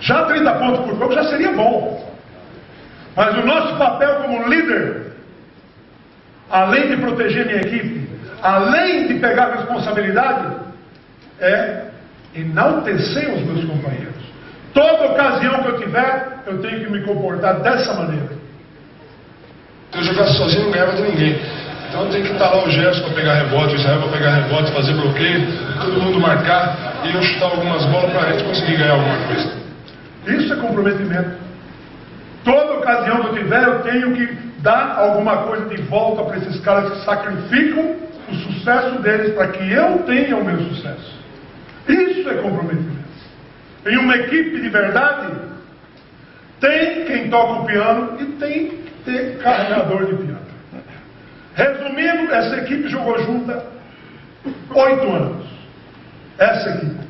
Já 30 pontos por jogo já seria bom. Mas o nosso papel como líder, além de proteger minha equipe, além de pegar responsabilidade, é enaltecer os meus companheiros. Toda ocasião que eu tiver, eu tenho que me comportar dessa maneira. Se eu jogasse sozinho, não ganhava de ninguém. Então tem que estar lá o Gerson para pegar rebote, o Israel para pegar rebote, fazer bloqueio, todo mundo marcar e eu chutar algumas bolas para a gente conseguir ganhar alguma coisa. Isso é comprometimento. Toda ocasião que eu tiver, eu tenho que dar alguma coisa de volta para esses caras que sacrificam o sucesso deles para que eu tenha o meu sucesso. Isso é comprometimento. Em uma equipe de verdade, tem quem toca o piano e tem que ter carregador de piano. Resumindo, essa equipe jogou junta 8 anos. Essa equipe.